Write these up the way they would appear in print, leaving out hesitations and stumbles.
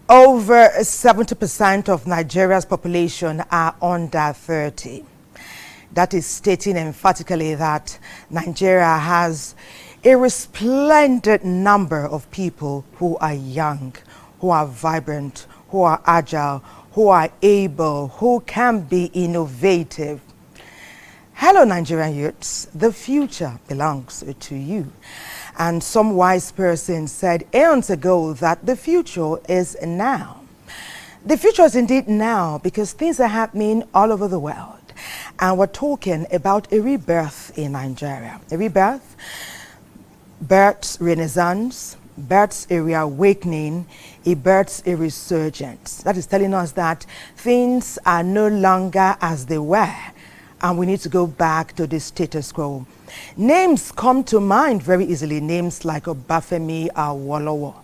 Over 70% of Nigeria's population are under 30. That is stating emphatically that Nigeria has a resplendent number of people who are young, who are vibrant, who are agile, who are able, who can be innovative. Hello, Nigerian youths. The future belongs to you. And some wise person said eons ago that the future is now. The future is indeed now because things are happening all over the world. And we're talking about a rebirth in Nigeria. A rebirth, births renaissance, births a reawakening, a births a resurgence. That is telling us that things are no longer as they were. And we need to go back to the status quo. Names come to mind very easily. Names like Obafemi Awolowo,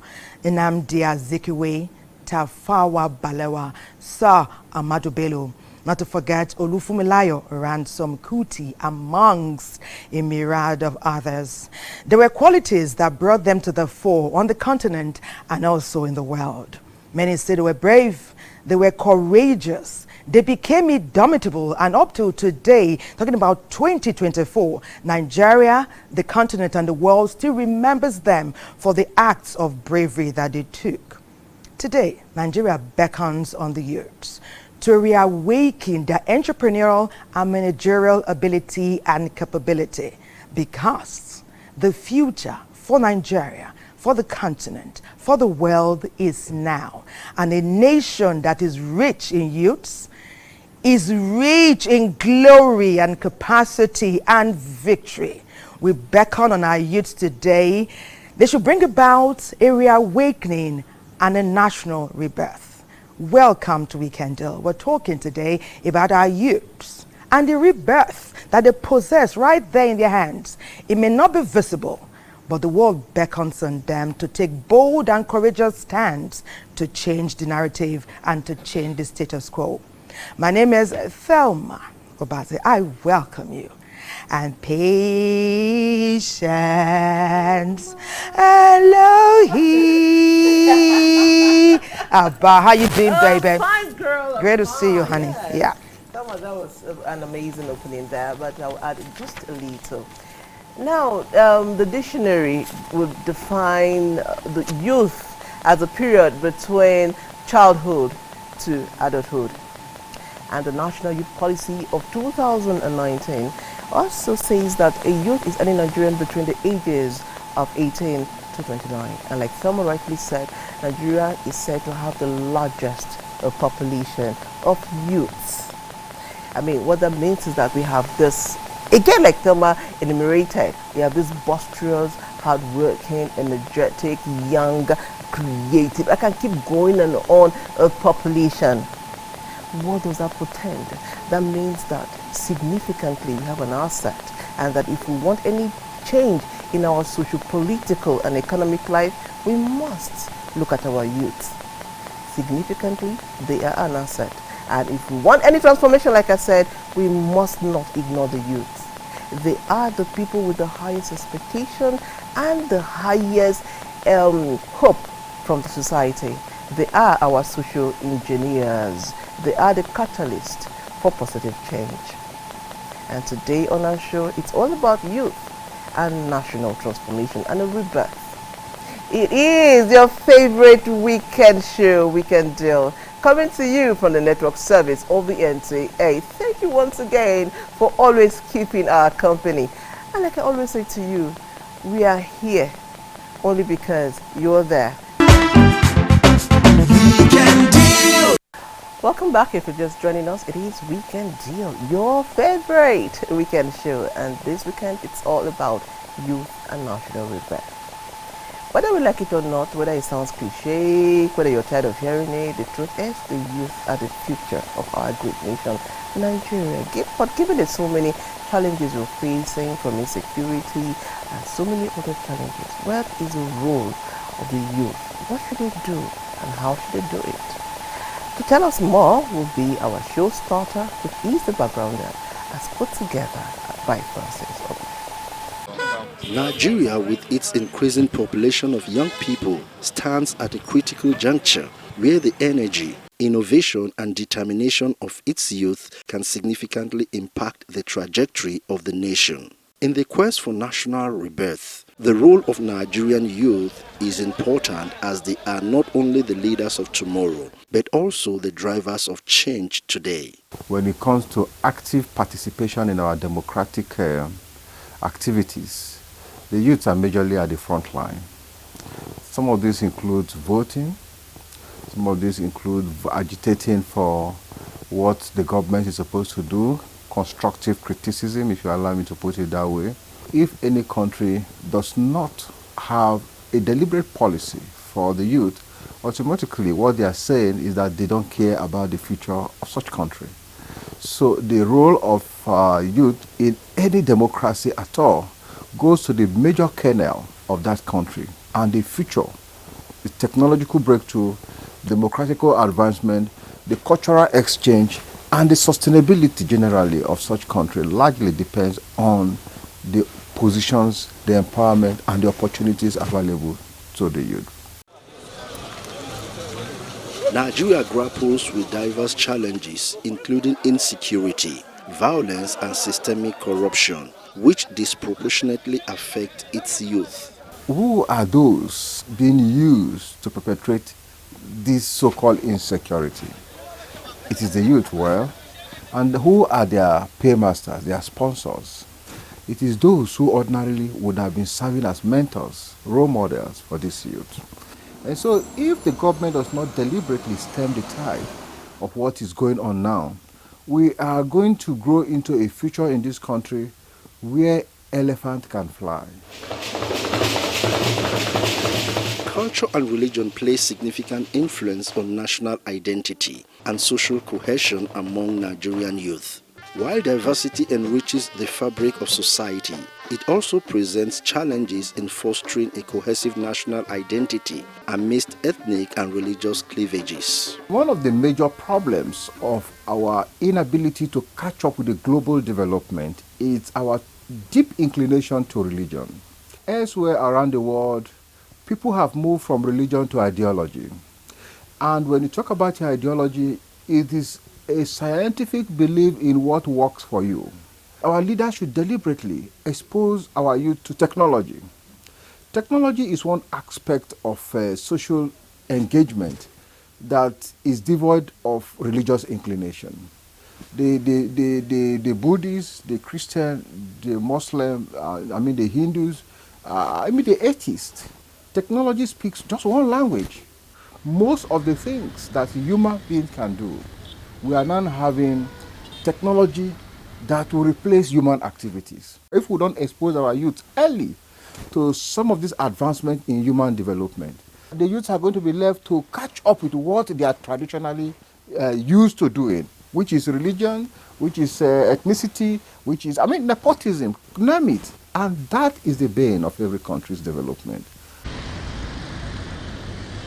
Nnamdi Azikiwe, Tafawa Balewa, Sir Ahmadu Bello. Not to forget Olufunmilayo Ransom Kuti, amongst a myriad of others. There were qualities that brought them to the fore on the continent and also in the world. Many said they were brave, they were courageous, they became indomitable, and up to today, talking about 2024, Nigeria, the continent and the world still remembers them for the acts of bravery that they took. Today, Nigeria beckons on the youths to reawaken their entrepreneurial and managerial ability and capability, because the future for Nigeria, for the continent, for the world is now. And a nation that is rich in youths is rich in glory and capacity and victory. We beckon on our youths today. They should bring about a reawakening and a national rebirth. Welcome to Weekend Deal. We're talking today about our youths and the rebirth that they possess right there in their hands. It may not be visible, but the world beckons on them to take bold and courageous stands to change the narrative and to change the status quo. My name is Thelma Obaze. I welcome you. And patience. Elohim. Abba, how you doing, baby? Fine, girl. Great to see you, honey. Yeah. That was an amazing opening there, but I'll add just a little. Now, the dictionary would define the youth as a period between childhood to adulthood. And the National Youth Policy of 2019 also says that a youth is any Nigerian between the ages of 18 to 29. And like Thelma rightly said, Nigeria is said to have the largest population of youths. I mean, what that means is that we have this, again, like Thelma enumerated, we have this boisterous, hardworking, energetic, young, creative, I can keep going and on, a population. What does that portend? That means that significantly we have an asset, and that if we want any change in our socio-political and economic life, we must look at our youth. Significantly, they are an asset. And if we want any transformation, like I said, we must not ignore the youth. They are the people with the highest expectation and the highest hope from the society. They are our social engineers. They are the catalyst for positive change. And today on our show, it's all about youth and national transformation and a rebirth. It is your favorite weekend show, Weekend Deal, coming to you from the network service of the NTA. Thank you once again for always keeping our company. And like I always say to you, we are here only because you're there. Weekend Deal. Welcome back. If you're just joining us, it is Weekend Deal, your favorite weekend show. And this weekend, it's all about youth and national rebirth. Whether we like it or not, whether it sounds cliche, whether you're tired of hearing it, the truth is the youth are the future of our great nation, Nigeria. But given the so many challenges we're facing, from insecurity and so many other challenges, what is the role of the youth? What should they do and how should they do it? To tell us more will be our show starter, which is the backgrounder, as put together by Francis Obi. Nigeria, with its increasing population of young people, stands at a critical juncture where the energy, innovation and determination of its youth can significantly impact the trajectory of the nation. In the quest for national rebirth, the role of Nigerian youth is important, as they are not only the leaders of tomorrow, but also the drivers of change today. When it comes to active participation in our democratic activities, the youth are majorly at the front line. Some of this includes voting, some of this includes agitating for what the government is supposed to do, constructive criticism, if you allow me to put it that way. If any country does not have a deliberate policy for the youth, automatically what they are saying is that they don't care about the future of such country. So the role of youth in any democracy at all goes to the major kernel of that country and the future, the technological breakthrough, democratical advancement, the cultural exchange, and the sustainability generally of such country largely depends on the positions, the empowerment, and the opportunities available to the youth. Nigeria grapples with diverse challenges, including insecurity, violence, and systemic corruption, which disproportionately affect its youth. Who are those being used to perpetrate this so-called insecurity? It is the youth, well, and who are their paymasters, their sponsors? It is those who ordinarily would have been serving as mentors, role models for this youth. And so if the government does not deliberately stem the tide of what is going on now, we are going to grow into a future in this country where elephant can fly. Culture and religion play significant influence on national identity and social cohesion among Nigerian youth. While diversity enriches the fabric of society, it also presents challenges in fostering a cohesive national identity amidst ethnic and religious cleavages. One of the major problems of our inability to catch up with the global development is our deep inclination to religion. Elsewhere around the world, people have moved from religion to ideology. And when you talk about your ideology, it is a scientific belief in what works for you. Our leaders should deliberately expose our youth to technology. Technology is one aspect of social engagement that is devoid of religious inclination. The Buddhists, the Christian, the Muslim, the Hindus, the atheists, technology speaks just one language. Most of the things that human beings can do, we are now having technology that will replace human activities. If we don't expose our youth early to some of this advancement in human development, the youth are going to be left to catch up with what they are traditionally used to doing, which is religion, which is ethnicity, which is, nepotism, name it. And that is the bane of every country's development.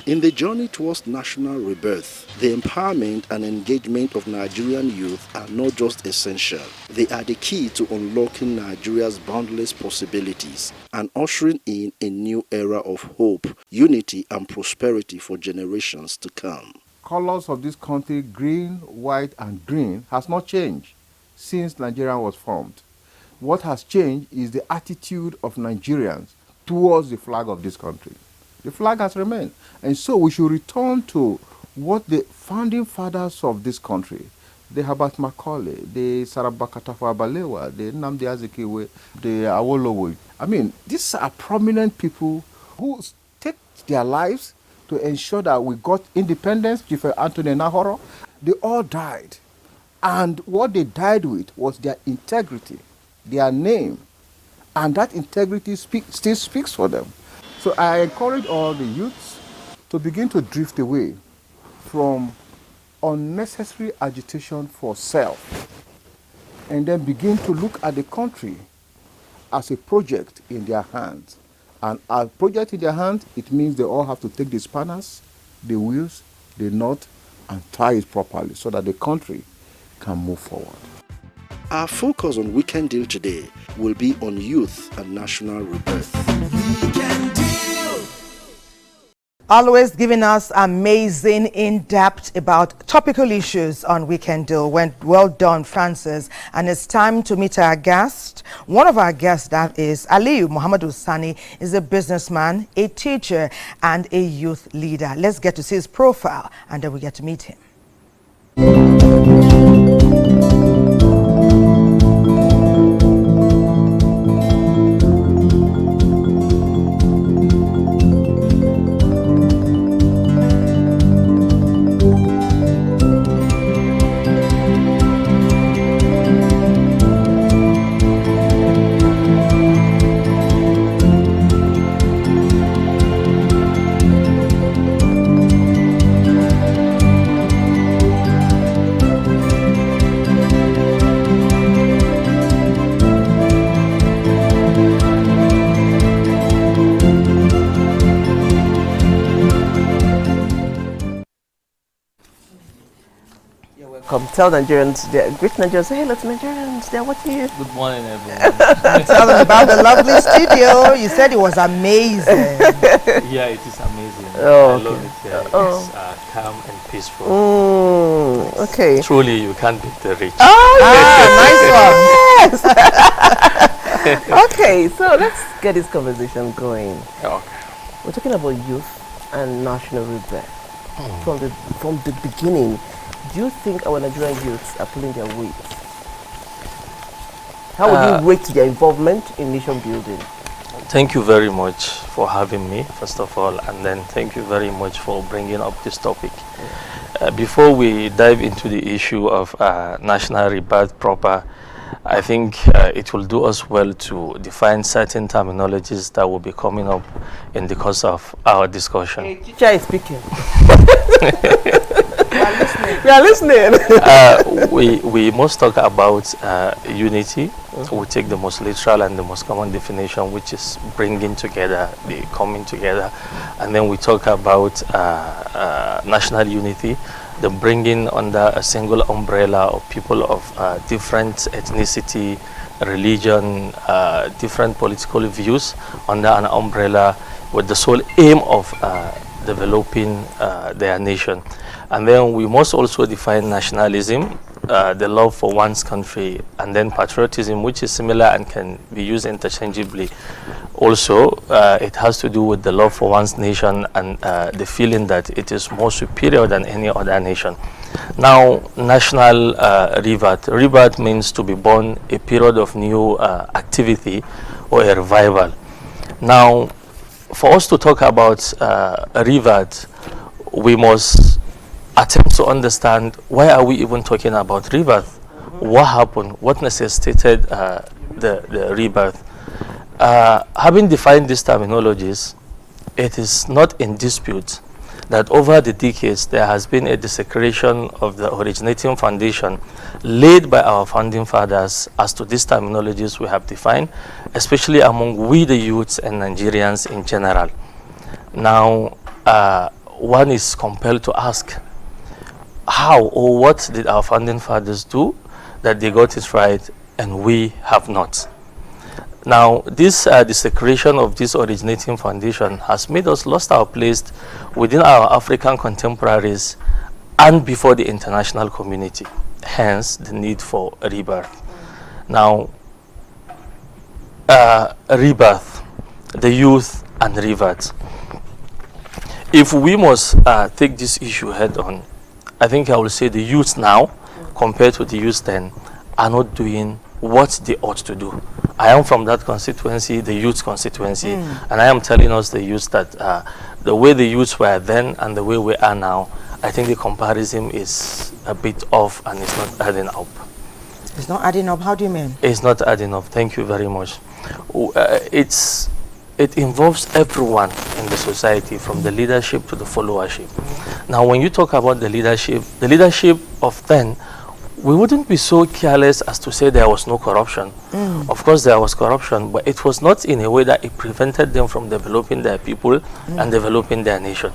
In the journey towards national rebirth, the empowerment and engagement of Nigerian youth are not just essential, they are the key to unlocking Nigeria's boundless possibilities and ushering in a new era of hope, unity and prosperity for generations to come. Colors of this country, green, white and green, has not changed since Nigeria was formed. What has changed is the attitude of Nigerians towards the flag of this country. The flag has remained. And so we should return to what the founding fathers of this country, the Herbert Macaulay, the Sarabaka Tafawa Balewa, the Nnamdi Azikiwe, the Awolowo. These are prominent people who take their lives to ensure that we got independence. Chief Anthony Nahoro, They all died. And what they died with was their integrity, their name. And that integrity still speaks for them. So I encourage all the youths to begin to drift away from unnecessary agitation for self, and then begin to look at the country as a project in their hands. And a project in their hands, it means they all have to take the spanners, the wheels, the knot, and tie it properly so that the country can move forward. Our focus on Weekend Deal today will be on youth and national rebirth. Always giving us amazing in-depth about topical issues on Weekend Deal. Well done, Francis. And it's time to meet our guest. One of our guests, that is Aliyu Muhammadu Sani, is a businessman, a teacher, and a youth leader. Let's get to see his profile, and then we get to meet him. Come tell Nigerians, great Nigerians, say hello to Nigerians, they're watching you. Good morning, everyone. Tell them about the lovely studio. You said it was amazing. Yeah, it is amazing. Oh, I love it here. Oh. It's calm and peaceful. Okay. Truly, you can't beat the rich. Nice one. Okay, so let's get this conversation going. Okay. We're talking about youth and national rebirth. From the beginning, do you think our Nigerian youths are pulling their weight? How would you rate their involvement in nation building? Thank you very much for having me, first of all, and then thank you very much for bringing up this topic. Before we dive into the issue of national rebirth proper, I think it will do us well to define certain terminologies that will be coming up in the course of our discussion. Hey, teacher is speaking. We are listening. We must talk about unity. We take the most literal and the most common definition, which is bringing together, the coming together. And then we talk about national unity, the bringing under a single umbrella of people of different ethnicity, religion, different political views under an umbrella with the sole aim of developing their nation. And then we must also define nationalism, the love for one's country, and then patriotism, which is similar and can be used interchangeably. Also, it has to do with the love for one's nation and the feeling that it is more superior than any other nation. Now, national rebirth. Rebirth means to be born, a period of new activity or a revival. Now, for us to talk about a rebirth, we must attempt to understand why are we even talking about rebirth? What happened? What necessitated the rebirth? Having defined these terminologies, it is not in dispute that over the decades there has been a desecration of the originating foundation laid by our founding fathers as to these terminologies we have defined, especially among we the youths and Nigerians in general. Now, one is compelled to ask, how or what did our founding fathers do that they got it right and we have not? Now, this desecration of this originating foundation has made us lost our place within our African contemporaries and before the international community, hence the need for a rebirth. Now, rebirth, the youth and rebirth. If we must take this issue head on, I think I will say the youth now, compared to the youth then, are not doing what they ought to do. I am from that constituency, the youth constituency, and I am telling us the youth that the way the youths were then and the way we are now, I think the comparison is a bit off and it's not adding up. It's not adding up. How do you mean? It's not adding up. Thank you very much. It involves everyone in the society, from the leadership to the followership. Now, when you talk about the leadership of then, we wouldn't be so careless as to say there was no corruption. Of course, there was corruption, but it was not in a way that it prevented them from developing their people and developing their nation.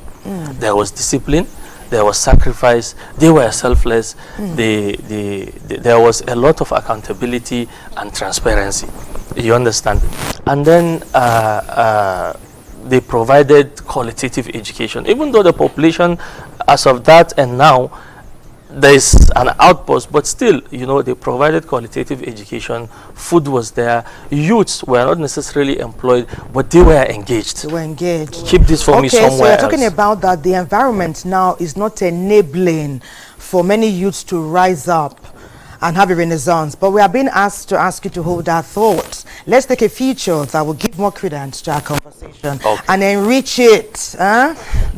There was discipline, there was sacrifice, they were selfless, there was a lot of accountability and transparency. You understand? And then they provided qualitative education. Even though the population, as of that and now, there is an outpost, but still, you know, they provided qualitative education. Food was there. Youths were not necessarily employed, but they were engaged. They were engaged. Keep this for me somewhere. Okay, so you're else. talking about that the environment now is not enabling for many youths to rise up and have a renaissance, but we are being asked to ask you to hold that thought. Let's take a feature that will give more credence to our conversation and enrich it.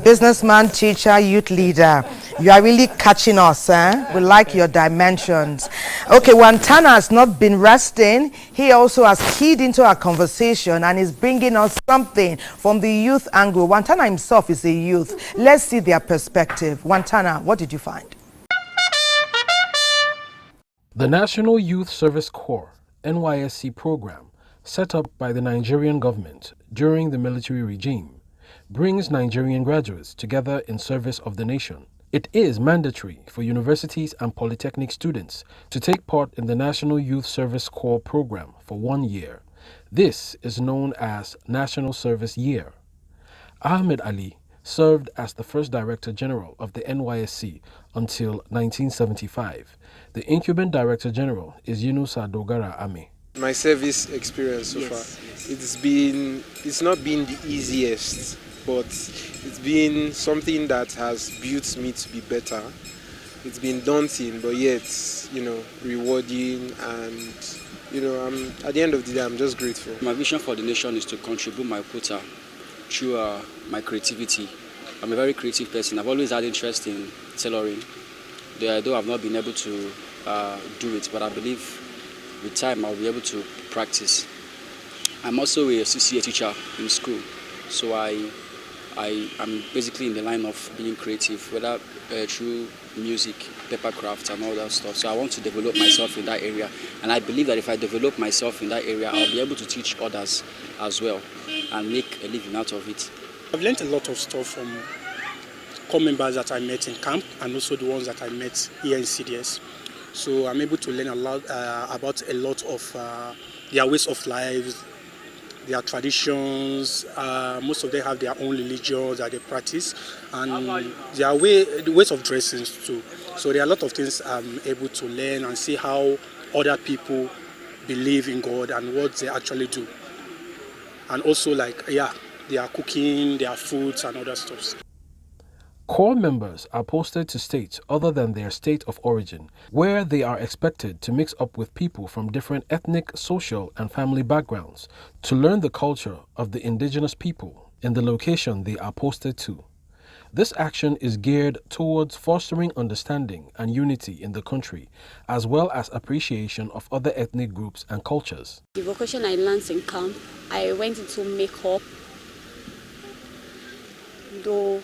Businessman, teacher, youth leader, you are really catching us. We like your dimensions. Okay, Wantana has not been resting. He also has keyed into our conversation and is bringing us something from the youth angle. Wantana himself is a youth. Let's see their perspective. Wantana, what did you find? The National Youth Service Corps (NYSC) program, set up by the Nigerian government during the military regime, brings Nigerian graduates together in service of the nation. It is mandatory for universities and polytechnic students to take part in the National Youth Service Corps program for 1 year. This is known as National Service Year. Ahmed Ali served as the first Director General of the NYSC until 1975. The incumbent Director General is Yunusa Dogara Ame. My service experience so far, it's not been the easiest, but it's been something that has built me to be better. It's been daunting, but yet, rewarding, and at the end of the day, I'm just grateful. My vision for the nation is to contribute my quota through my creativity. I'm a very creative person. I've always had interest in tailoring, though I've not been able to do it, but I believe with time I'll be able to practice. I'm also a CCA teacher in school, so I'm basically in the line of being creative, whether through music, papercraft and all that stuff. So I want to develop myself in that area, and I believe that if I develop myself in that area, I'll be able to teach others as well and make a living out of it. I've learned a lot of stuff from core members that I met in camp and also the ones that I met here in CDS. So I'm able to learn a lot about a lot of their ways of life, their traditions. Most of them have their own religions that they practice, and their ways of dressing too. So there are a lot of things I'm able to learn and see how other people believe in God and what they actually do. And also their cooking, their foods and other stuff. Corps members are posted to states other than their state of origin, where they are expected to mix up with people from different ethnic, social, and family backgrounds to learn the culture of the indigenous people in the location they are posted to. This action is geared towards fostering understanding and unity in the country, as well as appreciation of other ethnic groups and cultures. The vocation I learned in camp, I went into makeup, though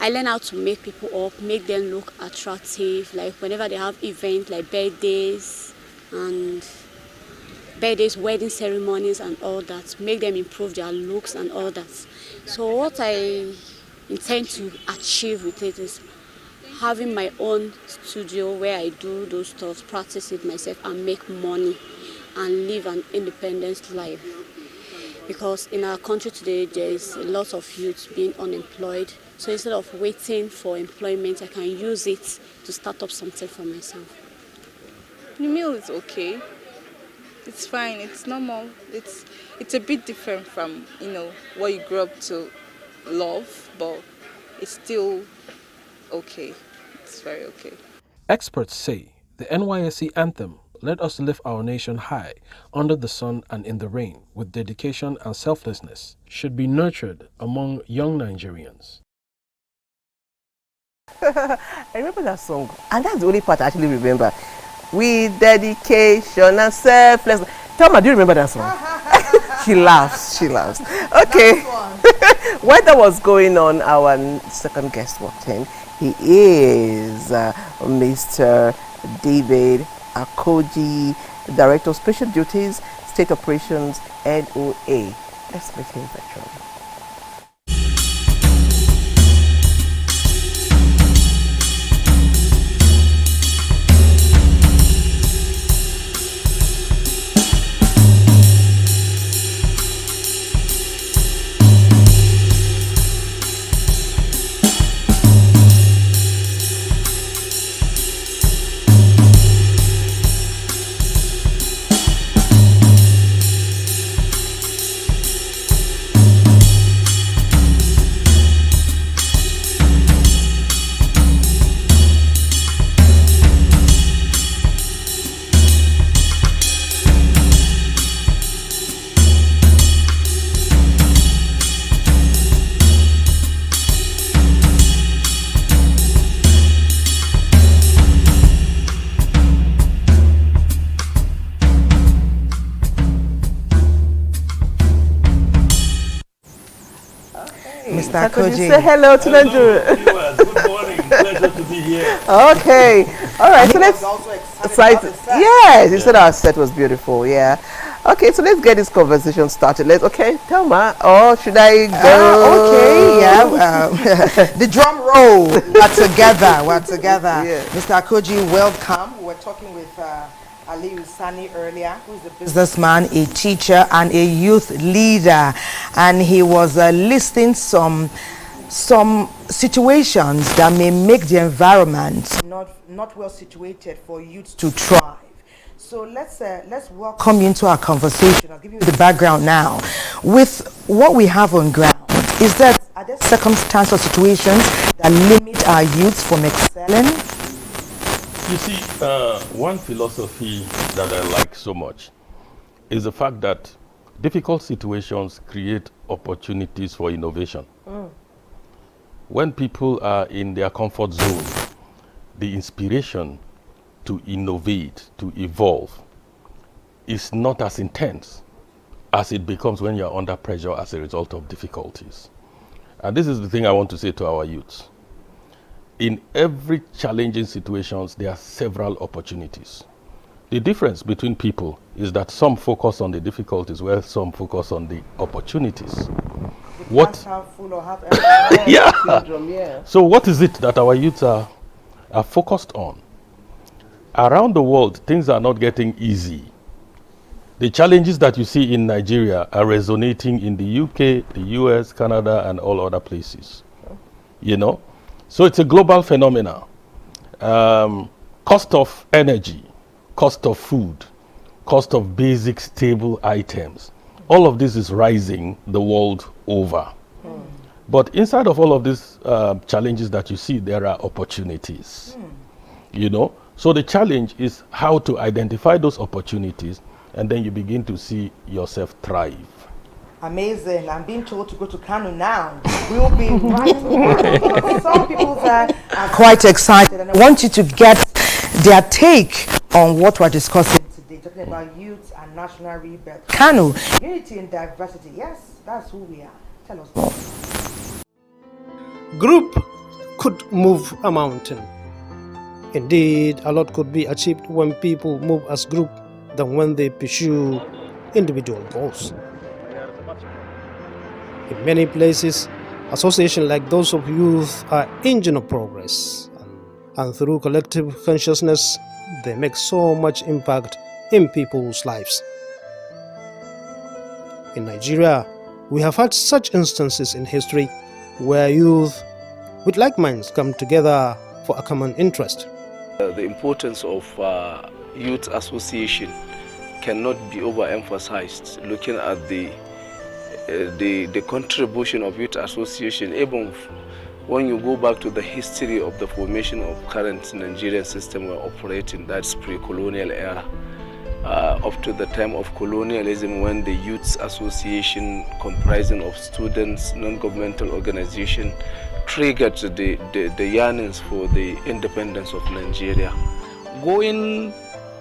I learned how to make people up, make them look attractive, like whenever they have events like birthdays, wedding ceremonies and all that, make them improve their looks and all that. So what I intend to achieve with it is having my own studio where I do those stuff, practice it myself and make money and live an independent life. Because in our country today, there is a lot of youth being unemployed. So instead of waiting for employment, I can use it to start up something for myself. The meal is okay. It's fine. It's normal. It's a bit different from what you grew up to love, but it's still okay. It's very okay. Experts say the NYSC anthem, "Let us lift our nation high, under the sun and in the rain, with dedication and selflessness," should be nurtured among young Nigerians. I remember that song, and that's the only part I actually remember. With dedication and selfless. Thelma, do you remember that song? She laughs. Okay. While that was going on, our second guest walked in. He is Mr. David Akoji, Director of Special Duties, State Operations, NOA. Let's meet him virtually. Mr. Akoji. Say hello to Nigeria. Good morning. Pleasure to be here. Okay. All right. So let's. Yes, he said our set was beautiful. Yeah. Okay. So let's get this conversation started. Okay. Thelma. Or should I go? Okay. Yeah. The drum roll. We're together. Yeah. Mr. Akoji, welcome. We're talking with Ali Sani earlier, who is a businessman, a teacher, and a youth leader, and he was listing some situations that may make the environment not well situated for youth to thrive. So let's welcome you into our conversation. I'll give you the background now. With what we have on ground, are there circumstances or situations that limit our youth from excelling? You see, one philosophy that I like so much is the fact that difficult situations create opportunities for innovation. When people are in their comfort zone, the inspiration to innovate, to evolve, is not as intense as it becomes when you're under pressure as a result of difficulties. And this is the thing I want to say to our youths. In every challenging situations, there are several opportunities. The difference between people is that some focus on the difficulties, while some focus on the opportunities. Yeah. So what is it that our youths are focused on? Around the world, things are not getting easy. The challenges that you see in Nigeria are resonating in the UK, the US, Canada, and all other places. You know? So it's a global phenomenon. Cost of energy, cost of food, cost of basic stable items. All of this is rising the world over. But inside of all of these challenges that you see, there are opportunities. You know? So the challenge is how to identify those opportunities, and then you begin to see yourself thrive. Amazing. I'm being told to go to Kano now. We'll be right back. Some people there are quite excited, and I want you to get their take on what we're discussing today, talking about youth and national rebirth. Kano, unity and diversity. Yes, that's who we are. Tell us more. Group could move a mountain. Indeed, a lot could be achieved when people move as group than when they pursue individual goals. In many places, associations like those of youth are engine of progress, and through collective consciousness, they make so much impact in people's lives. In Nigeria, we have had such instances in history where youth with like minds come together for a common interest. The importance of youth association cannot be overemphasized. Looking at the contribution of youth association, even when you go back to the history of the formation of current Nigerian system we're operating, that's pre-colonial era, up to the time of colonialism, when the youth association comprising of students, non-governmental organization, triggered the yearnings for the independence of Nigeria. Going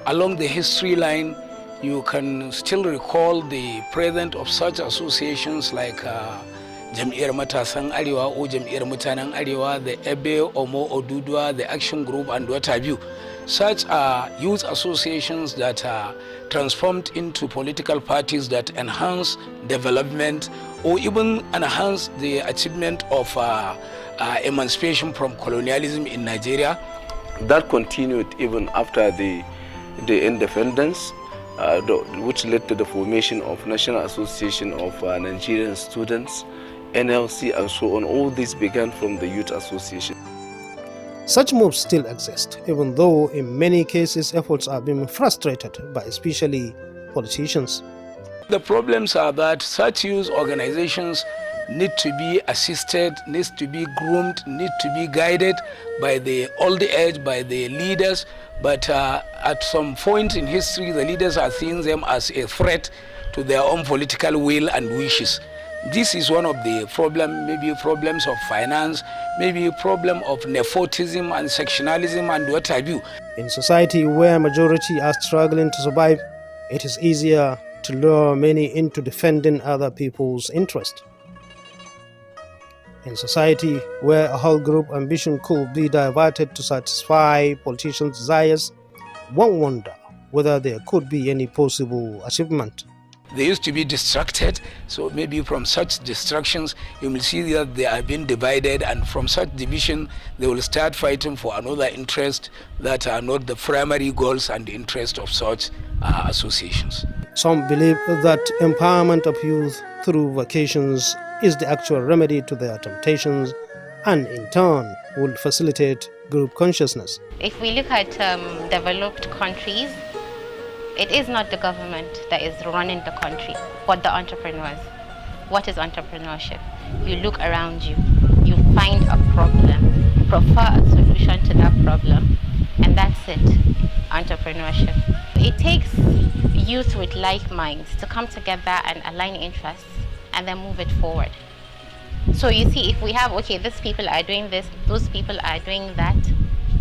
along the history line, you can still recall the presence of such associations like Jam'iyyar Matasan Arewa or Jam'iyyar Mutanen Arewa, the Ebe, Omo Oduduwa, the Action Group, and what have you. Such are youth associations that are transformed into political parties that enhance development or even enhance the achievement of emancipation from colonialism in Nigeria. That continued even after the independence, which led to the formation of National Association of Nigerian Students, NLC, and so on. All this began from the youth association. Such moves still exist, even though in many cases efforts are being frustrated by especially politicians. The problems are that such youth organizations need to be assisted, needs to be groomed, need to be guided by the old age, by the leaders. But at some point in history, the leaders are seeing them as a threat to their own political will and wishes. This is one of the problems, maybe problems of finance, maybe a problem of nepotism and sectionalism and what have you. In society where majority are struggling to survive, it is easier to lure many into defending other people's interest. In society where a whole group ambition could be diverted to satisfy politicians' desires, one wonder whether there could be any possible achievement. They used to be distracted, so maybe from such distractions you will see that they are being divided, and from such division they will start fighting for another interest that are not the primary goals and interest of such associations. Some believe that empowerment of youth through vacations is the actual remedy to their temptations and in turn will facilitate group consciousness. If we look at developed countries, it is not the government that is running the country, but the entrepreneurs. What is entrepreneurship? You look around you, you find a problem, you prefer a solution to that problem, and that's it, entrepreneurship. It takes youth with like minds to come together and align interests and then move it forward. So you see, if we have, okay, these people are doing this, those people are doing that,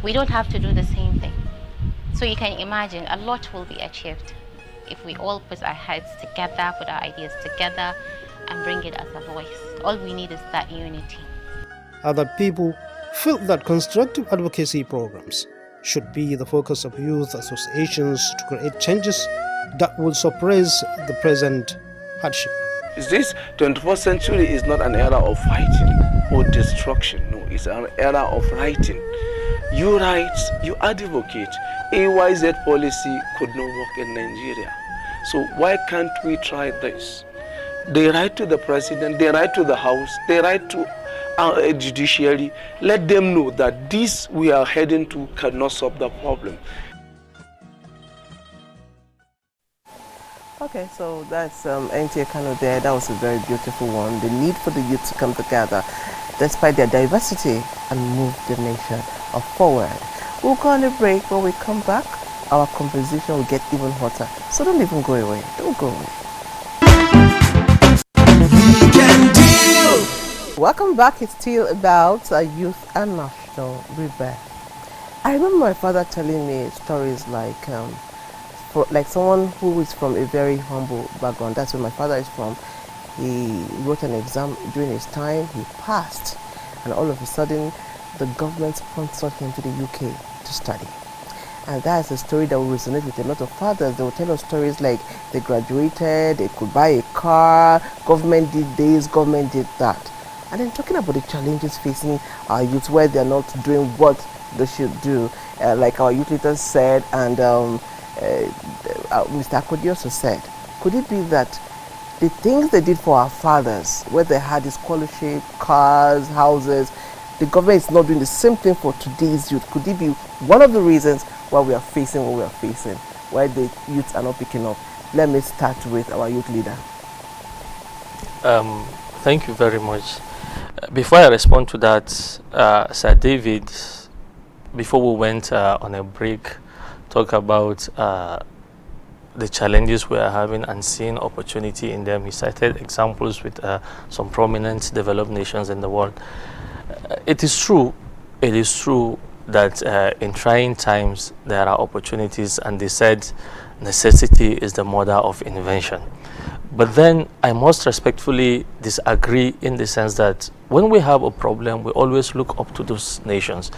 we don't have to do the same thing. So you can imagine a lot will be achieved if we all put our heads together, put our ideas together, and bring it as a voice. All we need is that unity. Other people feel that constructive advocacy programs should be the focus of youth associations to create changes that will suppress the present hardship. This 21st century is not an era of fighting or destruction. No, it's an era of writing. You write, you advocate. AYZ policy could not work in Nigeria. So why can't we try this? They write to the president, they write to the house, they write to our judiciary. Let them know that this we are heading to cannot solve the problem. Okay, so that's NTA Kano there. That was a very beautiful one. The need for the youth to come together despite their diversity and move the nation forward. We'll go on a break. When we come back, our conversation will get even hotter. So don't even go away. Don't go away. Welcome back. It's still about youth and national rebirth. I remember my father telling me stories like someone who is from a very humble background. That's where my father is from. He wrote an exam during his time. He passed, and all of a sudden, the government sponsored him to the UK to study. And that's a story that will resonate with a lot of fathers. They will tell us stories like they graduated, they could buy a car, government did this, government did that. And then talking about the challenges facing our youth where they're not doing what they should do, like our youth leader said, and Mr. Akodi also said, could it be that the things they did for our fathers, where they had the scholarship, cars, houses, the government is not doing the same thing for today's youth? Could it be one of the reasons why we are facing what we are facing, why the youths are not picking up? Let me start with our youth leader. Thank you very much. Before I respond to that, Sir David, before we went on a break, talk about the challenges we are having and seeing opportunity in them. He cited examples with some prominent developed nations in the world. It is true. It is true that in trying times there are opportunities, and they said necessity is the mother of invention. But then I must respectfully disagree in the sense that when we have a problem, we always look up to those nations.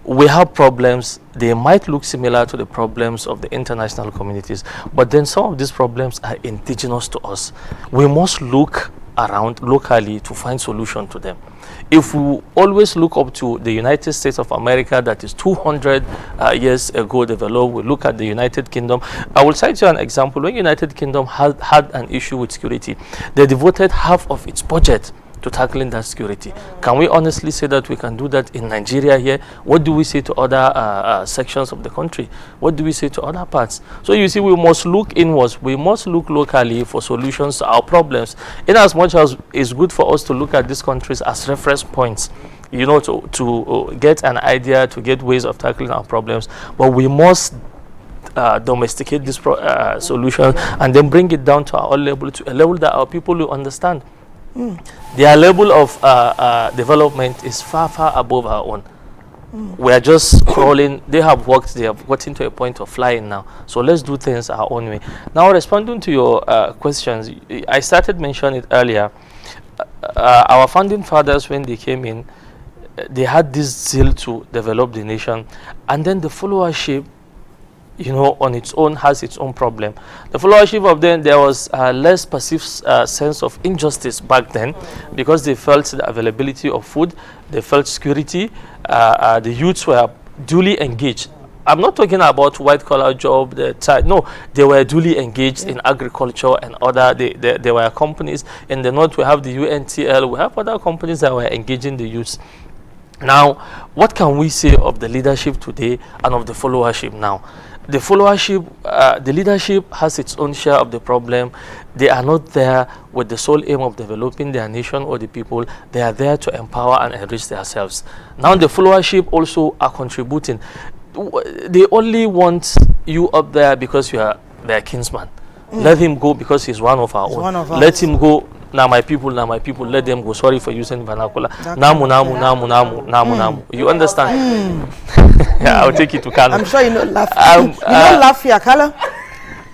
We have problems, they might look similar to the problems of the international communities, but then some of these problems are indigenous to us. We must look around locally to find solution to them. If we always look up to the United States of America that is 200 years ago developed, we look at the United Kingdom. I will cite you an example. When United Kingdom had an issue with security, they devoted half of its budget to tackling that security. Can we honestly say that we can do that in Nigeria here? What do we say to other sections of the country? What do we say to other parts? So you see, we must look inwards. We must look locally for solutions to our problems. In as much as it's good for us to look at these countries as reference points, you know, to get an idea, to get ways of tackling our problems, but we must domesticate this solution and then bring it down to our level, to a level that our people will understand. Their level of development is far, far above our own. We are just crawling. They have gotten to a point of flying now. So let's do things our own way. Now, responding to your questions, I started mentioning it earlier. Our founding fathers, when they came in, they had this zeal to develop the nation, and then the followership, you know, on its own has its own problem. The followership of them, there was a less perceived sense of injustice back then, because they felt the availability of food, they felt security, the youths were duly engaged. I'm not talking about white collar job, no, they were duly engaged in agriculture and other, there were companies. In the north we have the UNTL, we have other companies that were engaging the youths. Now, what can we say of the leadership today and of the followership now? The followership, the leadership has its own share of the problem. They are not there with the sole aim of developing their nation or the people. They are there to empower and enrich themselves. Now the followership also are contributing. They only want you up there because you are their kinsman. Let him go because he's one of our own. Let him go. Now my people, let them go. Sorry for using vernacular. Namu. You understand? Yeah, I'll take it to Kano. I'm sure you know laugh. You know laugh, Yakala.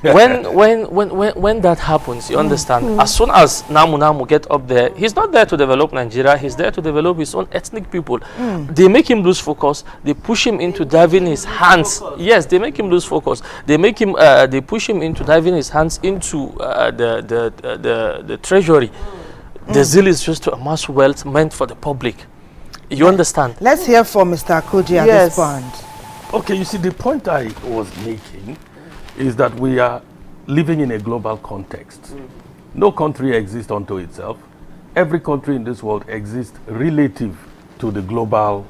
When that happens, you understand, as soon as Namu get up there, he's not there to develop Nigeria, he's there to develop his own ethnic people. They make him lose focus, they push him into diving his hands. Yes, they make him lose focus. They make him they push him into diving his hands into the treasury. The zeal is just to amass wealth meant for the public. You understand? Let's hear from Mr. Akoji at this point. Okay, you see, the point I was making is that we are living in a global context. No country exists unto itself. Every country in this world exists relative to the global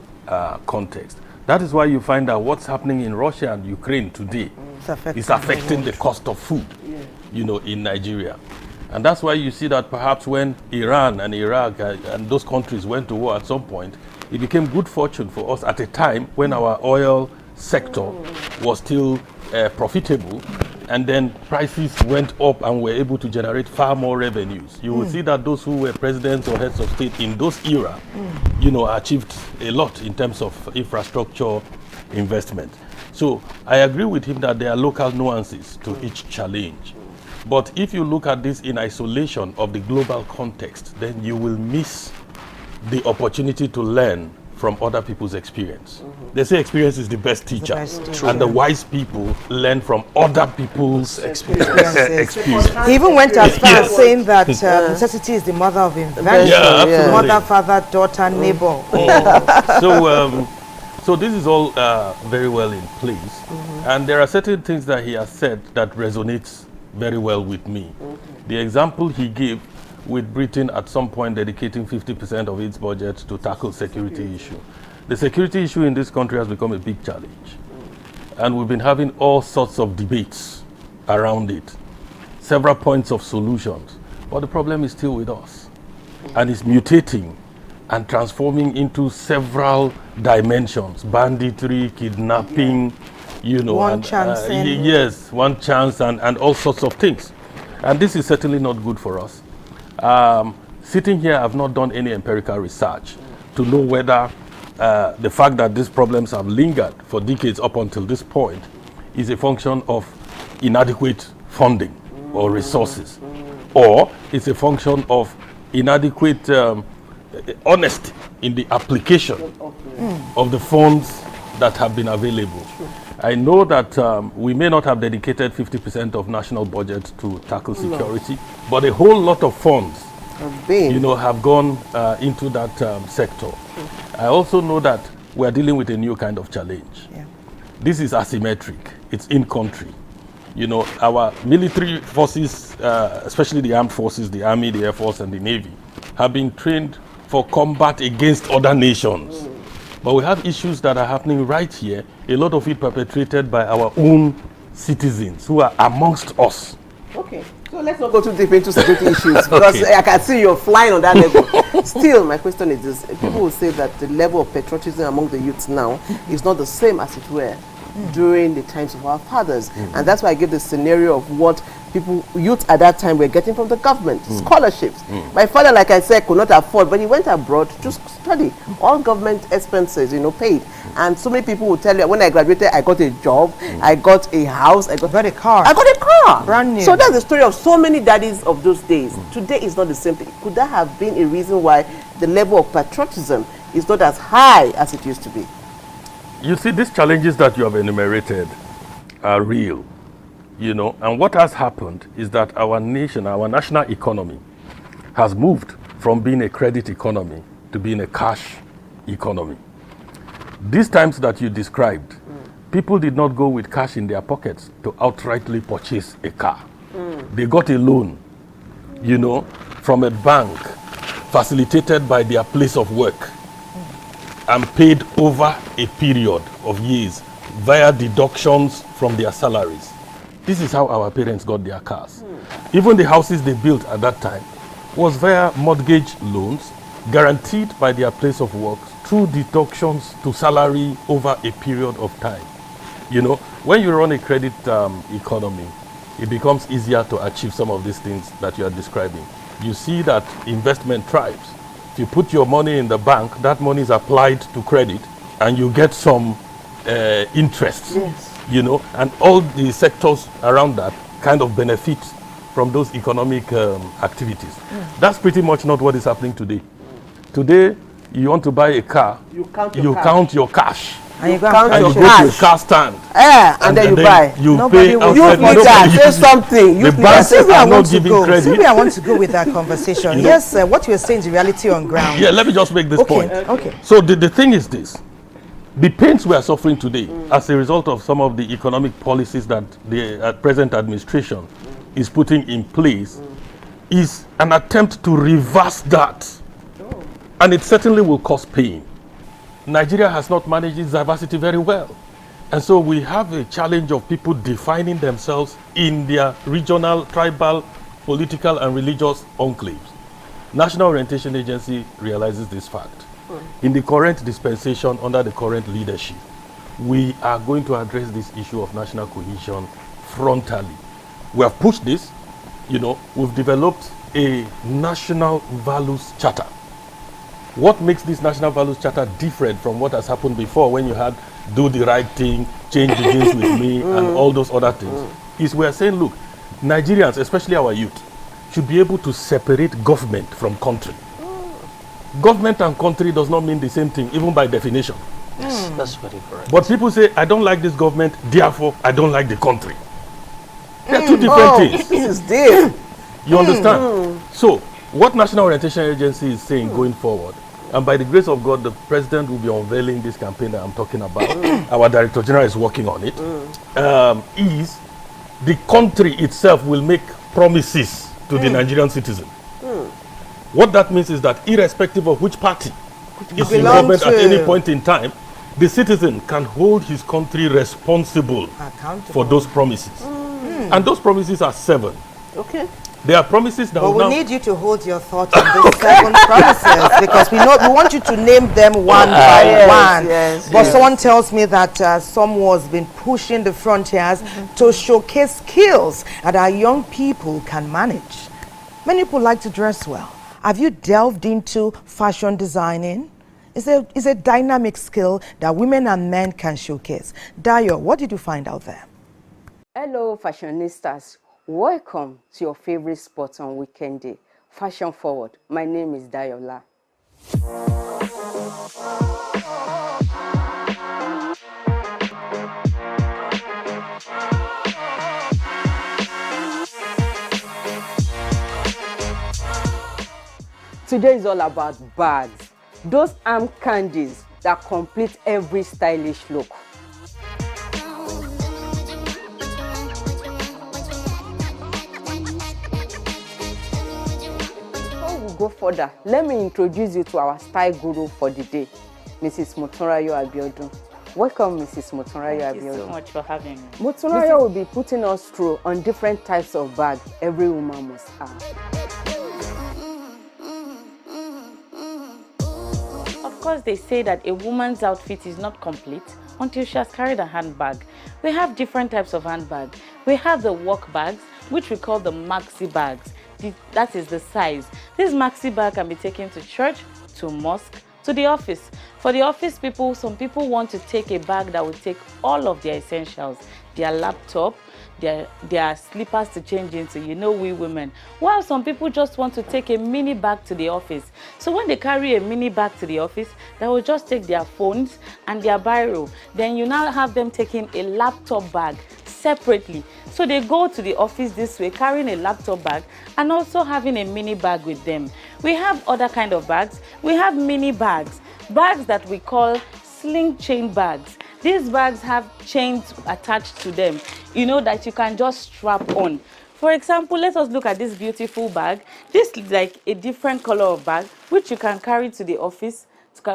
context. That is why you find out what's happening in Russia and Ukraine today is affecting the cost of food, you know, in Nigeria. And that's why you see that perhaps when Iran and Iraq and those countries went to war at some point, it became good fortune for us at a time when our oil sector was still profitable, and then prices went up and were able to generate far more revenues. You will see that those who were presidents or heads of state in those era, you know, achieved a lot in terms of infrastructure investment. So I agree with him that there are local nuances to each challenge. But if you look at this in isolation of the global context, then you will miss the opportunity to learn from other people's experience. They say experience is the best teacher, and the wise people learn from other people's experience. He even went as far as saying that necessity is the mother of invention. Yeah, mother, father, daughter, neighbor. So this is all very well in place, and there are certain things that he has said that resonates very well with me. The example he gave with Britain at some point dedicating 50% of its budget to tackle security issue. The security issue in this country has become a big challenge. And we've been having all sorts of debates around it, several points of solutions. But the problem is still with us. And it's mutating and transforming into several dimensions: banditry, kidnapping, you know, one chance and all sorts of things. And this is certainly not good for us. Sitting here, I've not done any empirical research, to know whether the fact that these problems have lingered for decades up until this point is a function of inadequate funding or resources, or it's a function of inadequate honesty in the application of the funds that have been available. I know that we may not have dedicated 50% of national budget to tackle security, but a whole lot of funds have gone into that sector. I also know that we are dealing with a new kind of challenge. This is asymmetric. It's in country. Our military forces, especially the armed forces, the Army, the Air Force, and the Navy, have been trained for combat against other nations. But we have issues that are happening right here, a lot of it perpetrated by our own citizens who are amongst us. Okay, so let's not go too deep into security issues because I can see you're flying on that level. Still, my question is this. People will say that the level of patriotism among the youths now is not the same as it were during the times of our fathers. And that's why I give the scenario of what youth at that time were getting from the government, scholarships. My father, like I said, could not afford, but he went abroad to study. All government expenses, paid. And so many people will tell you, when I graduated, I got a job, I got a house, I got a car. I got a car. Brand new. So that's the story of so many daddies of those days. Today is not the same thing. Could that have been a reason why the level of patriotism is not as high as it used to be? You see, these challenges that you have enumerated are real, and what has happened is that our nation, our national economy has moved from being a credit economy to being a cash economy. These times that you described, people did not go with cash in their pockets to outrightly purchase a car. They got a loan, from a bank facilitated by their place of work, and paid over a period of years via deductions from their salaries. This is how our parents got their cars. Even the houses they built at that time was via mortgage loans guaranteed by their place of work through deductions to salary over a period of time. When you run a credit economy, it becomes easier to achieve some of these things that you are describing. You see that investment thrives. If you put your money in the bank, that money is applied to credit and you get some interest, and all the sectors around that kind of benefit from those economic activities. That's pretty much not what is happening today. Today, you want to buy a car, you count your cash. And you go to a car stand. And then you buy. You Nobody pay will outside. say something. The banks are not giving credit. I want to go with that conversation. Yes, what you are saying is the reality on ground. Yeah, let me just make this point. Okay. So the thing is this. The pains we are suffering today as a result of some of the economic policies that the present administration is putting in place is an attempt to reverse that. And it certainly will cause pain. Nigeria has not managed its diversity very well. And so we have a challenge of people defining themselves in their regional, tribal, political, and religious enclaves. National Orientation Agency realizes this fact. In the current dispensation, under the current leadership, we are going to address this issue of national cohesion frontally. We have pushed this, we've developed a national values charter. What makes this national values charter different from what has happened before when you had do the right thing, change begins with me, and all those other things, is we are saying, look, Nigerians, especially our youth, should be able to separate government from country. Government and country does not mean the same thing, even by definition. Yes, that's very correct. But people say, I don't like this government, therefore I don't like the country. They're two different things. This is deep. You understand? So, what National Orientation Agency is saying going forward, and by the grace of God, the president will be unveiling this campaign that I'm talking about. Our Director General is working on it. Is the country itself will make promises to the Nigerian citizen. What that means is that irrespective of which party is in government at any point in time, the citizen can hold his country responsible for those promises. And those promises are 7. Okay. There are promises that we need you to hold your thought on these 7 promises because we want you to name them one by one. But someone tells me that someone has been pushing the frontiers to showcase skills that our young people can manage. Many people like to dress well. Have you delved into fashion designing? It's a dynamic skill that women and men can showcase. Dayo, what did you find out there? Hello, fashionistas. Welcome to your favorite spot on weekend day, Fashion Forward. My name is Dayola. Today is all about bags, those arm candies that complete every stylish look. Before we go further, let me introduce you to our style guru for the day, Mrs. Motunrayo Abiodun. Welcome, Mrs. Motunrayo Abiodun. Thank you so much for having me. Motunrayo will be putting us through on different types of bags every woman must have. Of course, they say that a woman's outfit is not complete until she has carried a handbag. We have different types of handbags. We have the work bags, which we call the maxi bags. That is the size. This maxi bag can be taken to church, to mosque, to the office. For the office people, some people want to take a bag that will take all of their essentials, their laptop, their slippers to change into, we women. While some people just want to take a mini bag to the office. So when they carry a mini bag to the office, they will just take their phones and their biro. Then you now have them taking a laptop bag separately. So they go to the office this way, carrying a laptop bag and also having a mini bag with them. We have other kind of bags. We have mini bags that we call sling chain bags. These bags have chains attached to them, that you can just strap on. For example, let us look at this beautiful bag. This is like a different color of bag, which you can carry to the office,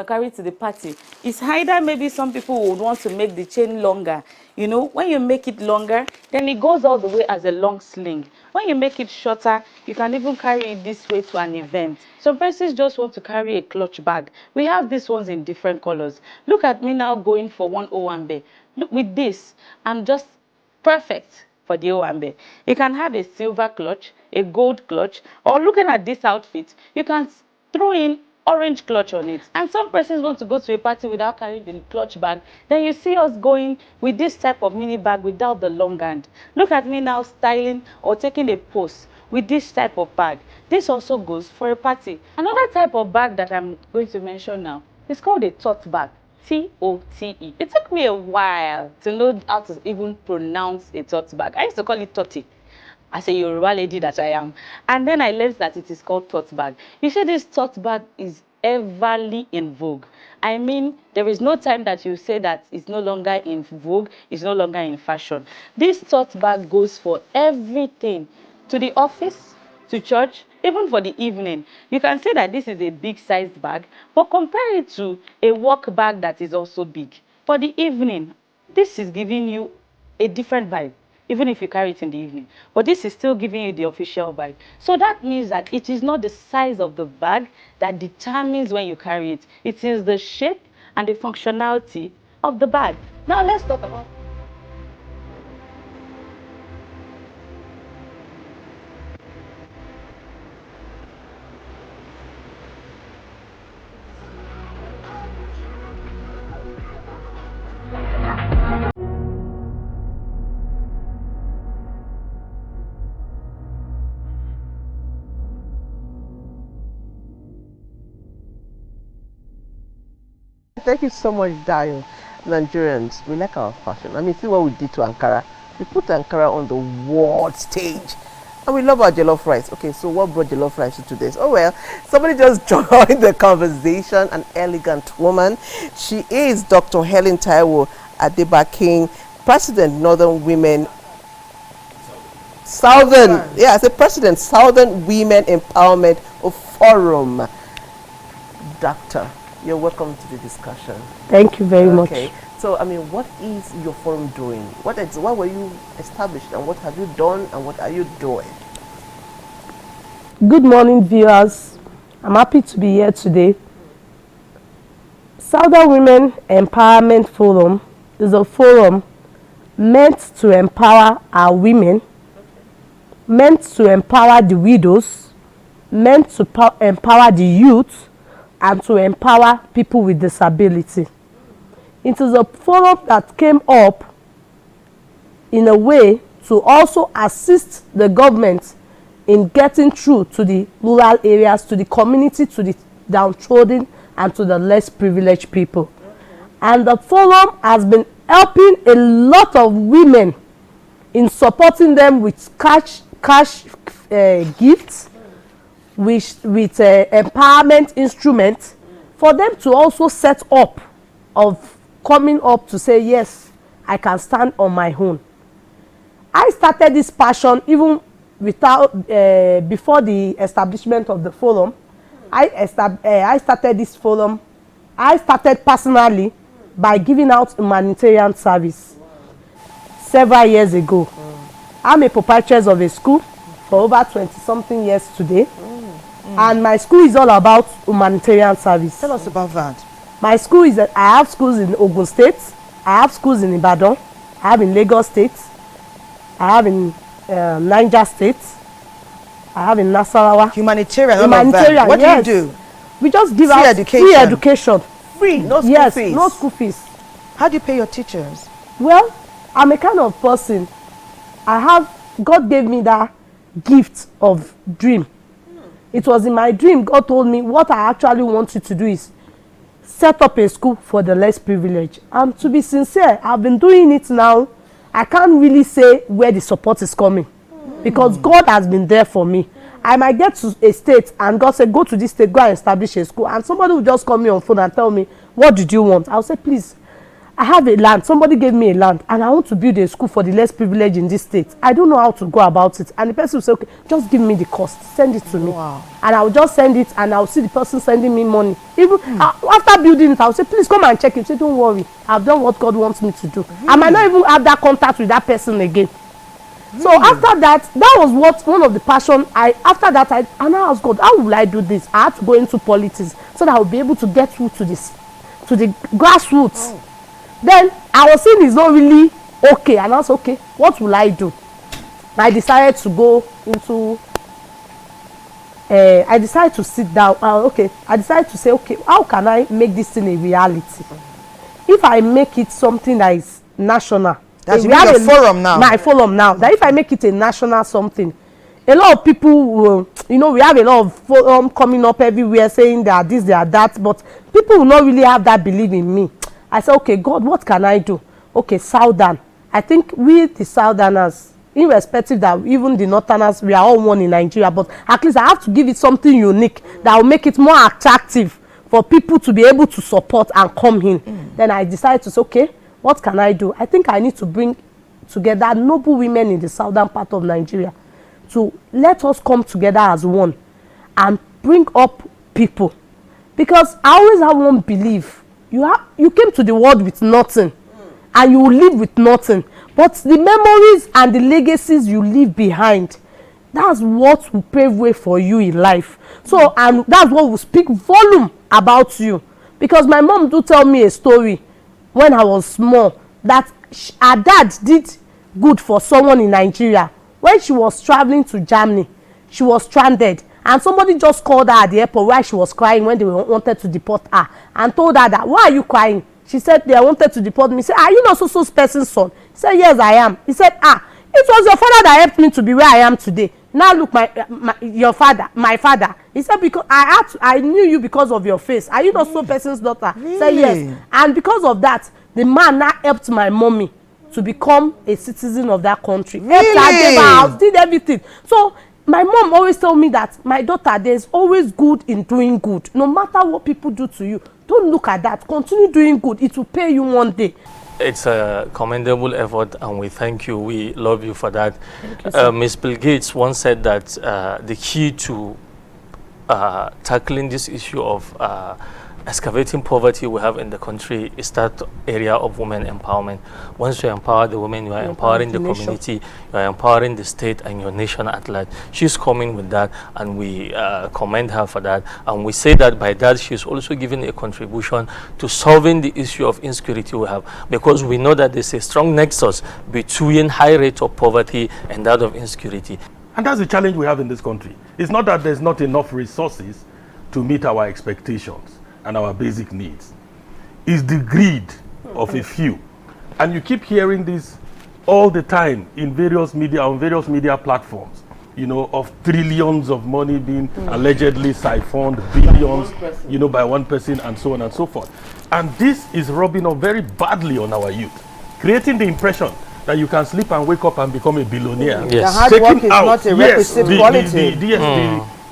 carry to the party. It's either maybe some people would want to make the chain longer. When you make it longer, then it goes all the way as a long sling. When you make it shorter, you can even carry it this way to an event. Some persons just want to carry a clutch bag. We have these ones in different colors. Look at me now going for one Owambe. Look, with this, I'm just perfect for the Owambe. You can have a silver clutch, a gold clutch, or looking at this outfit, you can throw in orange clutch on it. And some persons want to go to a party without carrying the clutch bag. Then you see us going with this type of mini bag without the long hand. Look at me now styling or taking a pose with this type of bag. This also goes for a party. Another type of bag that I'm going to mention now is called a tote bag. T-O-T-E. It took me a while to know how to even pronounce a tote bag. I used to call it toti, as a Yoruba lady that I am. And then I learned that it is called tote bag. You see, this tote bag is everly in vogue. I mean, there is no time that you say that it's no longer in vogue, it's no longer in fashion. This tote bag goes for everything. To the office, to church, even for the evening. You can say that this is a big sized bag, but compare it to a work bag that is also big. For the evening, this is giving you a different vibe, even if you carry it in the evening. But this is still giving you the official vibe. So that means that it is not the size of the bag that determines when you carry it. It is the shape and the functionality of the bag. Now let's talk about Thank you so much, Dayo. Nigerians, we like our fashion. I mean, see what we did to Ankara. We put Ankara on the world stage. And we love our jollof rice. Okay, so what brought jollof rice to this? Oh well, somebody just joined the conversation, an elegant woman. She is Dr. Helen Taiwo Adebaking, President, Northern Women Southern, yeah, as a President, Southern Women Empowerment Forum. Doctor, you're welcome to the discussion. Thank you very much. Okay, so I mean, what is your forum doing? What were you established, and what have you done, and what are you doing? Good morning, viewers. I'm happy to be here today. Southern Women Empowerment Forum is a forum meant to empower our women, meant to empower the widows, meant to empower the youth, and to empower people with disability. It is a forum that came up in a way to also assist the government in getting through to the rural areas, to the community, to the downtrodden, and to the less privileged people. And the forum has been helping a lot of women in supporting them with cash gifts, with empowerment instruments, for them to also set up of coming up to say, yes, I can stand on my own. I started this passion even without before the establishment of the forum. I started this forum. I started personally by giving out humanitarian service several years ago. I'm a proprietor of a school for over 20-something years today. And my school is all about humanitarian service. Tell us about that. My school is, I have schools in Ogun State, I have schools in Ibadan, I have in Lagos State, I have in Niger State, I have in Nasarawa. Humanitarian, what yes. do you do? We just give Free out education. free education. Free, no school yes, fees? no school fees. How do you pay your teachers? Well, I'm a kind of person, God gave me that gift of dream. It was in my dream, God told me what I actually want you to do is set up a school for the less privileged. And to be sincere, I've been doing it now. I can't really say where the support is coming because God has been there for me. I might get to a state and God said, go to this state, go and establish a school. And somebody will just call me on phone and tell me, what did you want? I'll say, please, I have a land. Somebody gave me a land and I want to build a school for the less privileged in this state. I don't know how to go about it. And the person will say, okay, just give me the cost. Send it to me. Wow. And I'll just send it and I'll see the person sending me money. Even after building it, I'll say, please come and check it. Say, don't worry. I've done what God wants me to do. I might not even have that contact with that person again. So after that was what one of the passion I asked God, how will I do this? I had to go into politics so that I will be able to get through to this, to the grassroots. Then I was seeing it's not really okay, and I was okay, what will I do? I decided to go into I decided to sit down. I decided to say, okay, how can I make this thing a reality? If I make it something that is national, that's your forum now. My forum now. That if I make it a national something, a lot of people will, we have a lot of forum coming up everywhere saying they are this, they are that, but people will not really have that belief in me. I said, okay, God, what can I do? Okay, Southern. I think we, the Southerners, irrespective that even the Northerners, we are all one in Nigeria, but at least I have to give it something unique that will make it more attractive for people to be able to support and come in. Then I decided to say, okay, what can I do? I think I need to bring together noble women in the southern part of Nigeria to let us come together as one and bring up people. Because I always have one belief. You came to the world with nothing and you will live with nothing. But the memories and the legacies you leave behind, that's what will pave way for you in life. So, and that's what will speak volume about you. Because my mom do tell me a story when I was small that her dad did good for someone in Nigeria. When she was traveling to Germany, she was stranded. And somebody just called her at the airport while she was crying when they wanted to deport her and told her that, why are you crying? She said, they wanted to deport me. He said, are you not so person's son? He said, yes, I am. He said, it was your father that helped me to be where I am today. Now look, my father. He said, because I knew you because of your face. Are you not so person's daughter? Really? He said, yes. And because of that, the man now helped my mommy to become a citizen of that country. Really? Helped her, gave her house, did everything. So my mom always told me that, my daughter, there's always good in doing good. No matter what people do to you, don't look at that. Continue doing good. It will pay you one day. It's a commendable effort, and we thank you. We love you for that. Ms. Bill Gates once said that the key to tackling this issue of excavating poverty we have in the country is that area of women empowerment. Once you empower the women, you are empowering the community, you are empowering the state and your nation at large. She's coming with that, and we commend her for that. And we say that by that she's also giving a contribution to solving the issue of insecurity we have, because we know that there's a strong nexus between high rate of poverty and that of insecurity. And that's the challenge we have in this country. It's not that there's not enough resources, to meet our expectations and our basic needs. It's the greed of a few. And you keep hearing this all the time in various media, on various media platforms, you know, of trillions of money being allegedly siphoned, billions, you know, by one person, and so on and so forth. And this is rubbing off very badly on our youth, creating the impression that you can sleep and wake up and become a billionaire. Yes. The hard work is not a requisite quality.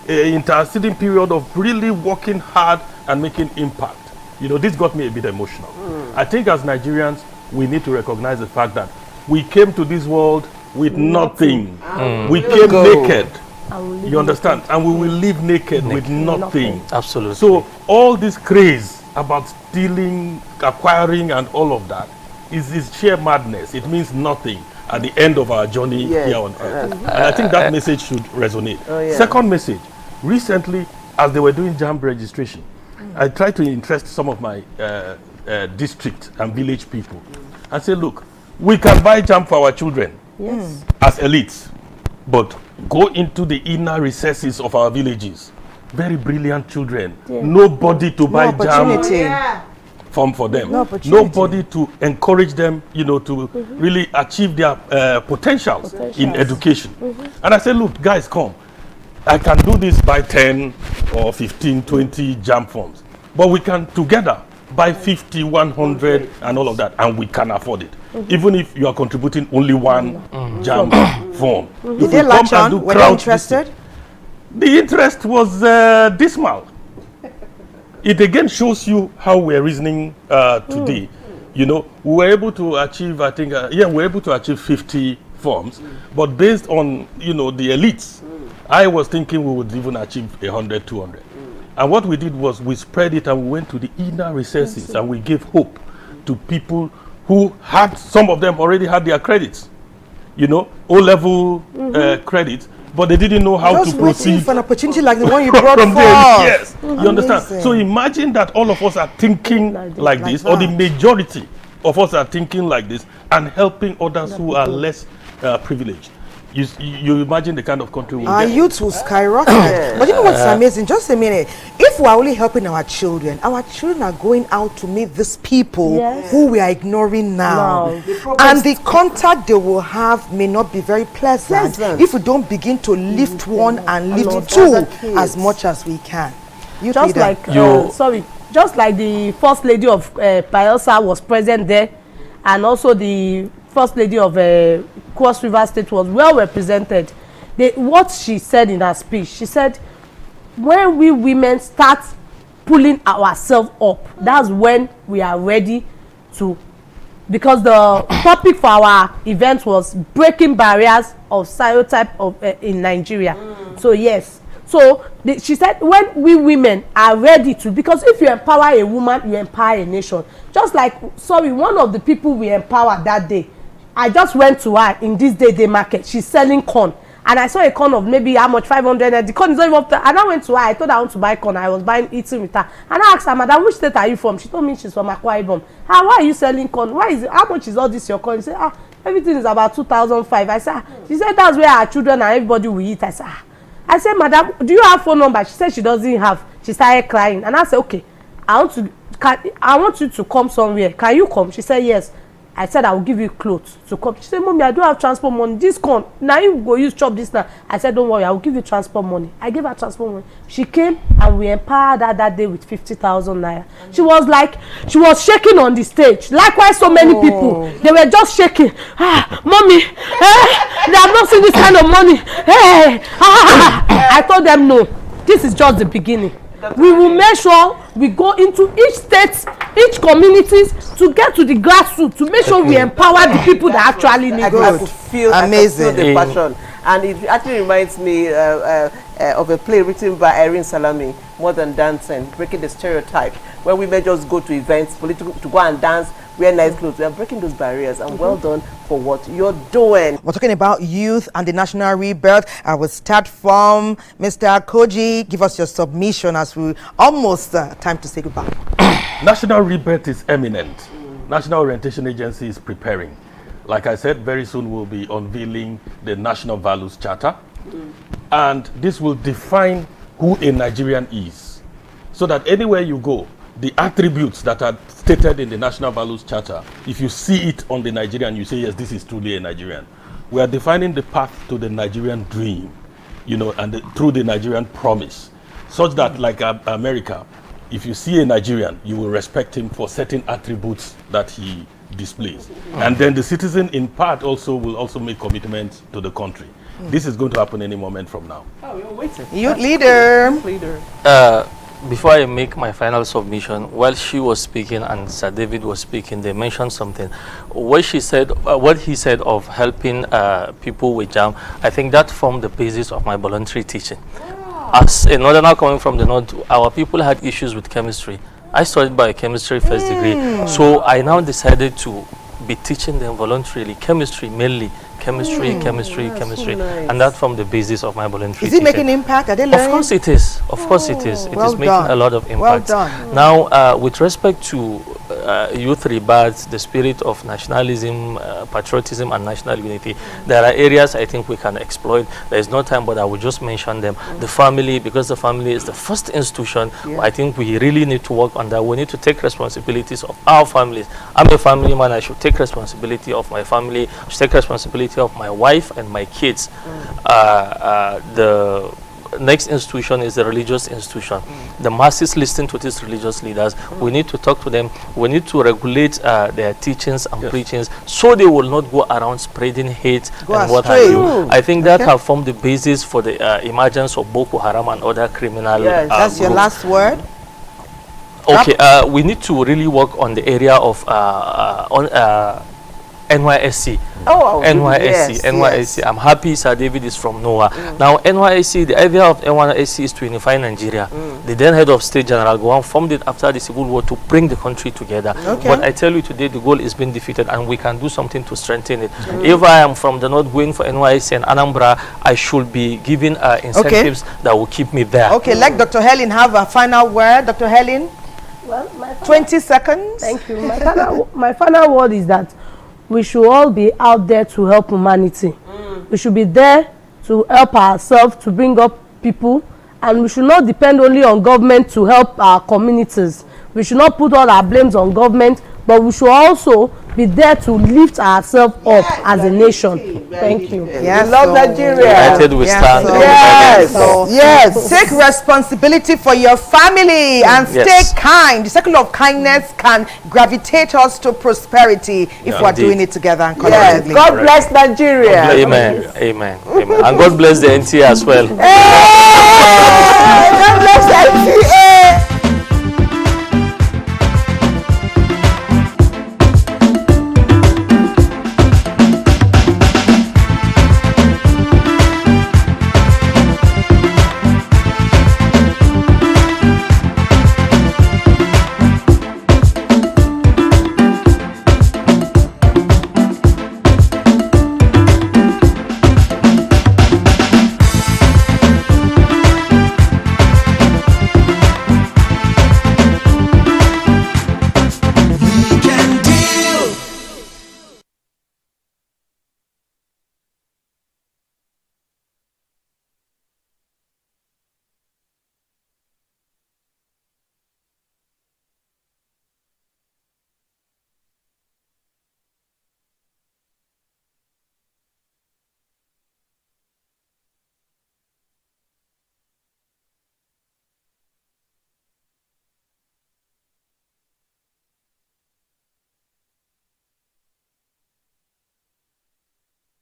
The interceding period of really working hard and making impact. You know, this got me a bit emotional. I think as Nigerians, we need to recognize the fact that we came to this world with nothing. We came naked. You understand? And we will live naked with nothing. Absolutely. So all this craze about stealing, acquiring, and all of that is sheer madness. It means nothing at the end of our journey here on earth. And I think that message should resonate. Second message, recently, as they were doing JAMB registration, I tried to interest some of my district and village people and say, look, we can buy JAMB for our children as elites, but go into the inner recesses of our villages. Very brilliant children. Nobody to buy JAMB for them. Nobody to encourage them, you know, to really achieve their potentials in education. And I said, look, guys, come. I can do this by 10 or 15, 20 JAMB forms. But we can together buy 50, 100 and all of that. And we can afford it. Even if you are contributing only one JAMB form. Did they latch on? Were they interested? The interest was dismal. It again shows you how we're reasoning today. You know, we were able to achieve, I think, we were able to achieve 50 forms, but based on, you know, the elites, I was thinking we would even achieve 100, 200. And what we did was we spread it and we went to the inner recesses and we gave hope to people who had, some of them already had their credits, you know, O-level credits, but they didn't know how to proceed for an opportunity like the one you brought from forth. there. Yes, you understand. So imagine that all of us are thinking like this, or the majority of us are thinking like this, and helping others who are less privileged. You imagine the kind of country we our get. youth will skyrocket. But you know what's amazing? Just a minute. If we're only helping our children are going out to meet these people who we are ignoring now. And the contact they will have may not be very pleasant if we don't begin to lift one and lift two as much as we can. Just like, just like the First Lady of Bayelsa was present there, and also the First Lady of Cross River State was well represented. What she said in her speech, she said, when we women start pulling ourselves up, that's when we are ready to, because the topic for our event was breaking barriers of stereotype in Nigeria. So yes, so she said when we women are ready to, because if you empower a woman, you empower a nation. Just like, one of the people we empowered that day, I just went to her in this day market. She's selling corn. And I saw a corn of maybe how much, 500. And the corn is not even up there. And I went to her. I told her I want to buy corn. I was eating with her. And I asked her, Madam, which state are you from? She told me she's from Akwa Ibom. Why are you selling corn? Why is it? How much is all this your corn? She said, everything is about 2,005. I said, she said, that's where our children and everybody will eat. I said, Madam, do you have phone number? She said she doesn't have. She started crying. And I said, okay, I want you to come somewhere. Can you come? She said, yes. I said, I will give you clothes to come. She said, Mommy, I don't have transport money. This corn, now you go use chop this now. I said, don't worry, I will give you transport money. I gave her transport money. She came and we empowered her that day with 50,000 naira. She was like, she was shaking on the stage. Likewise, so many people, they were just shaking. Mommy, they have not seen this kind of money. I told them, no, this is just the beginning. We will make sure we go into each state, each communities to get to the grassroots, to make sure we empower the people that actually need it. I could feel the passion. And it actually reminds me of a play written by Irene Salami, More Than Dancing, Breaking the Stereotype, where women just go to events, political, to go and dance, wear nice clothes. We are breaking those barriers, and well done for what you're doing. We're talking about youth and the national rebirth. I will start from Mr. Koji. Give us your submission as we almost time to say goodbye. National rebirth is imminent. National Orientation Agency is preparing. Like I said, very soon we'll be unveiling the National Values Charter. And this will define who a Nigerian is. so that anywhere you go, the attributes that are stated in the National Values Charter, if you see it on the Nigerian, you say, yes, this is truly a Nigerian. We are defining the path to the Nigerian dream, and through the Nigerian promise, such that, like America, if you see a Nigerian, you will respect him for certain attributes that he displays. And then the citizen, in part, will also make commitments to the country. This is going to happen any moment from now. Oh, we're waiting. Youth leader. Before I make my final submission, while she was speaking and Sir David was speaking, they mentioned something. What he said of helping people with JAM, I think that formed the basis of my voluntary teaching. As a northerner coming from the north, our people had issues with chemistry. I studied biochemistry first degree, so I now decided to be teaching them voluntarily chemistry mainly. Chemistry, so nice. and that formed the basis of my voluntary Is it teaching. making impact? Are they learning? Of course it is. Of course it is. It well is making done. a lot of impact. Well done. Now, with respect to youth rebirth, the spirit of nationalism, patriotism, and national unity, there are areas I think we can exploit. There is no time, but I will just mention them. The family, because the family is the first institution, I think we really need to work on that. We need to take responsibilities of our families. I'm a family man. I should take responsibility of my family. I should take responsibility of my wife and my kids. The next institution is the religious institution. The masses listen to these religious leaders. We need to talk to them. We need to regulate their teachings and preachings so they will not go around spreading hate and what have you. I think that have formed the basis for the emergence of Boko Haram and other criminal that's your last word. Okay, we need to really work on the area of NYSC. NYSC. I'm happy Sir David is from NOAA. Now, NYSC, the idea of NYSC is to unify Nigeria. The then head of state, General Gowon, formed it after the Civil War to bring the country together. But I tell you today, the goal is being defeated and we can do something to strengthen it. If I am from the north going for NYSC and Anambra, I should be given incentives that will keep me there. Okay, let Dr. Helen have a final word. Dr. Helen? Well, 20 seconds. Thank you. My final word is that we should all be out there to help humanity. We should be there to help ourselves, to bring up people, and we should not depend only on government to help our communities. We should not put all our blames on government, but we should also be there to lift ourselves up as a nation. Thank you. Yes, we love Nigeria. United we stand. Yes. Take responsibility for your family and stay kind. The circle of kindness can gravitate us to prosperity if we're doing it together and collectively. God bless Nigeria. Amen. Amen. Amen. And God bless the NTA as well. God bless NTA.